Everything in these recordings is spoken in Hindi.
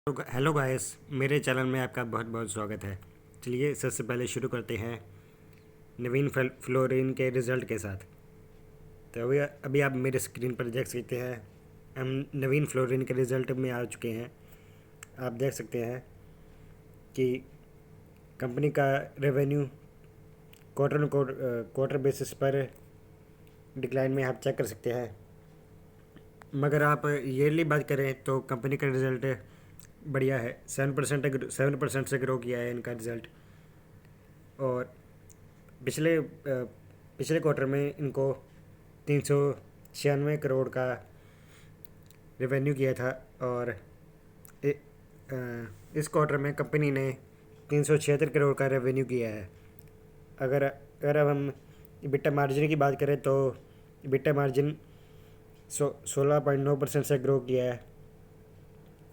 हेलो गाइस, मेरे चैनल में आपका बहुत बहुत स्वागत है। चलिए सबसे पहले शुरू करते हैं नवीन फ्लोरिन के रिज़ल्ट के साथ। तो अभी आप मेरे स्क्रीन पर देख सकते हैं, हम नवीन फ्लोरिन के रिज़ल्ट में आ चुके हैं। आप देख सकते हैं कि कंपनी का रेवेन्यू क्वार्टर बेसिस पर डिक्लाइन में आप चेक कर सकते हैं। मगर आप ईयरली बात करें तो कंपनी का रिज़ल्ट बढ़िया है। 7% से ग्रो किया है इनका रिज़ल्ट। और पिछले क्वार्टर में इनको 396 करोड़ का रेवेन्यू किया था। और इ, इस क्वार्टर में कंपनी ने 376 करोड़ का रेवेन्यू किया है। अगर अब हम इबिटा मार्जिन की बात करें तो इबिटा मार्जिन 16.9% से ग्रो किया है,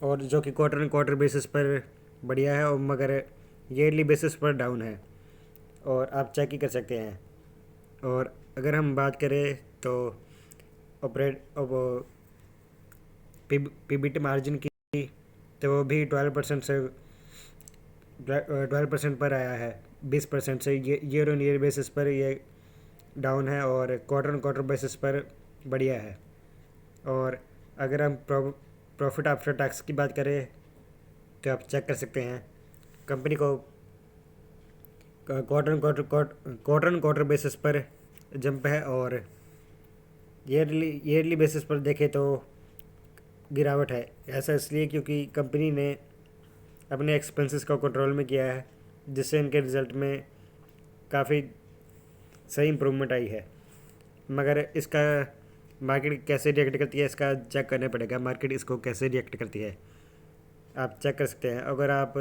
और जो कि क्वार्टर बेसिस पर बढ़िया है, और मगर ईयरली बेसिस पर डाउन है, और आप चेक ही कर सकते हैं। और अगर हम बात करें तो ऑपरेट पीबीटी मार्जिन की, तो वो भी 12% पर आया है। 20% से ईयर ऑन ईयर बेसिस पर ये डाउन है, और क्वार्टर बेसिस पर बढ़िया है। और अगर हम प्रॉफिट आफ्टर टैक्स की बात करें तो आप चेक कर सकते हैं, कंपनी को क्वार्टर बेसिस पर जंप है, और ईयरली बेसिस पर देखें तो गिरावट है। ऐसा इसलिए क्योंकि कंपनी ने अपने एक्सपेंसेस को कंट्रोल में किया है, जिससे इनके रिज़ल्ट में काफ़ी सही इम्प्रूवमेंट आई है। मगर इसका मार्केट कैसे रिएक्ट करती है, इसका चेक करना पड़ेगा, मार्केट इसको कैसे रिएक्ट करती है। आप चेक कर सकते हैं। अगर आप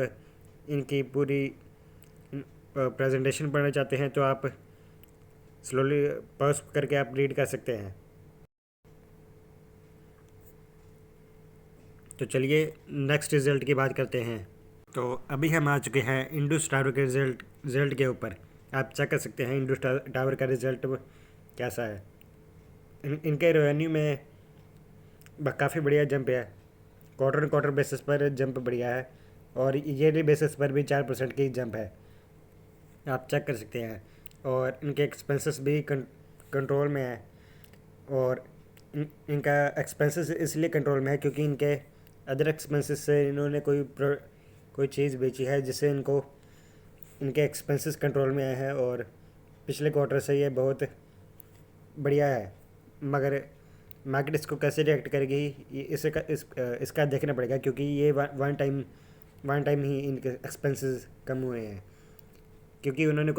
इनकी पूरी प्रेजेंटेशन पढ़ना चाहते हैं तो आप स्लोली पॉज करके आप रीड कर सकते हैं। तो चलिए नेक्स्ट रिज़ल्ट की बात करते हैं। तो अभी हम आ चुके हैं इंडस टावर के रिज़ल्ट के ऊपर। आप चेक कर सकते हैं इंडस टावर का रिज़ल्ट कैसा है। इनके रेवेन्यू में काफ़ी बढ़िया जंप है। क्वार्टर बेसिस पर जंप बढ़िया है, और ईयरली बेसिस पर भी 4% की जंप है। आप चेक कर सकते हैं। और इनके एक्सपेंसेस भी कंट्रोल में है, और इनका एक्सपेंसेस इसलिए कंट्रोल में है क्योंकि इनके अदर एक्सपेंसेस से इन्होंने कोई चीज़ बेची है, जिससे इनके एक्सपेंसेस कंट्रोल में आए हैं, और पिछले क्वार्टर से ये बहुत बढ़िया है। मगर मार्केट इसको कैसे रिएक्ट करेगी, इसका देखना पड़ेगा, क्योंकि ये वन टाइम ही इनके एक्सपेंसेस कम हुए हैं, क्योंकि उन्होंने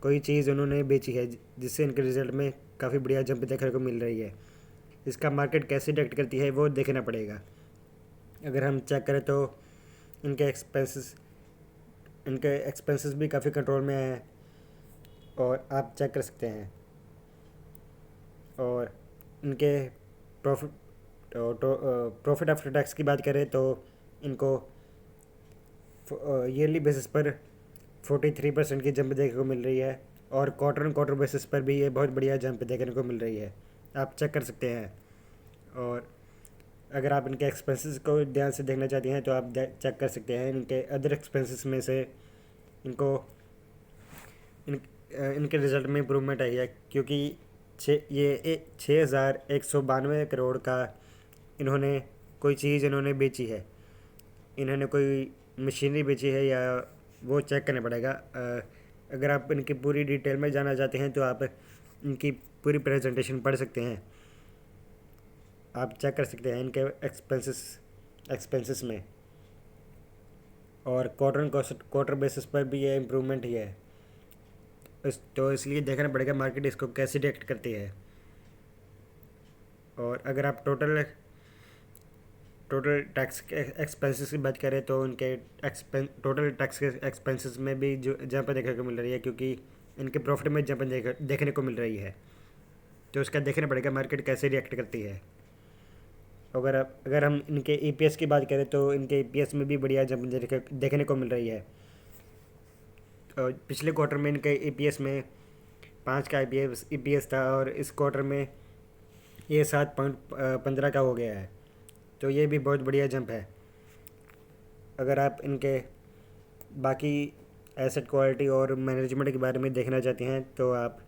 कोई चीज़ उन्होंने बेची है, जिससे इनके रिज़ल्ट में काफ़ी बढ़िया जंप देखने को मिल रही है। इसका मार्केट कैसे रिएक्ट करती है वो देखना पड़ेगा। अगर हम चेक करें तो इनके एक्सपेंसेस भी काफ़ी कंट्रोल में हैं, और आप चेक कर सकते हैं। और इनके प्रॉफिट आफ्टर टैक्स की बात करें तो इनको ईयरली बेसिस पर 43% की जंप देखने को मिल रही है, और क्वार्टर बेसिस पर भी ये बहुत बढ़िया जंप देखने को मिल रही है। आप चेक कर सकते हैं। और अगर आप इनके एक्सपेंसेस को ध्यान से देखना चाहते हैं तो आप चेक कर सकते हैं। इनके अदर एक्सपेंसेस में से इनको इनके रिज़ल्ट में इम्प्रूवमेंट आई है, क्योंकि 6,192 करोड़ का इन्होंने बेची है। इन्होंने कोई मशीनरी बेची है या वो चेक करना पड़ेगा। अगर आप इनकी पूरी डिटेल में जानना चाहते हैं तो आप इनकी पूरी प्रेजेंटेशन पढ़ सकते हैं। आप चेक कर सकते हैं इनके एक्सपेंसेस में, और क्वार्टर बेसिस पर भी ये इम्प्रूवमेंट ही है। तो इसलिए देखना पड़ेगा मार्केट इसको कैसे रिएक्ट करती है। और अगर आप टोटल टैक्स के एक्सपेंसेस की बात करें तो उनके टोटल टैक्स के एक्सपेंसेस में भी जो जंप देखने को मिल रही है, क्योंकि इनके प्रॉफिट में जंप देखने को मिल रही है। तो उसका देखना पड़ेगा मार्केट कैसे रिएक्ट करती है। अगर हम इनके ईपीएस की बात करें तो इनके ईपीएस में भी बढ़िया जंप देखने को मिल रही है। और पिछले क्वार्टर में इनके ईपीएस में 5 का ईपीएस था, और इस क्वार्टर में ये 7.15 का हो गया है। तो ये भी बहुत बढ़िया जंप है। अगर आप इनके बाकी एसेट क्वालिटी और मैनेजमेंट के बारे में देखना चाहते हैं तो आप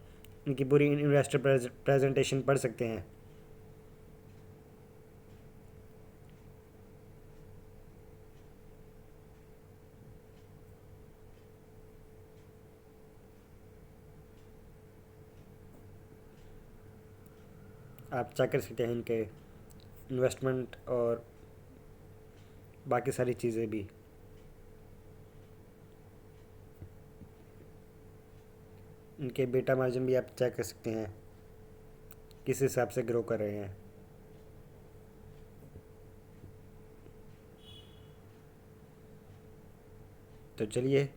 इनकी पूरी इन्वेस्टर प्रेजेंटेशन पढ़ सकते हैं। आप चेक कर सकते हैं इनके इन्वेस्टमेंट और बाकी सारी चीज़ें भी। इनके बीटा मार्जिन भी आप चेक कर सकते हैं किस हिसाब से ग्रो कर रहे हैं। तो चलिए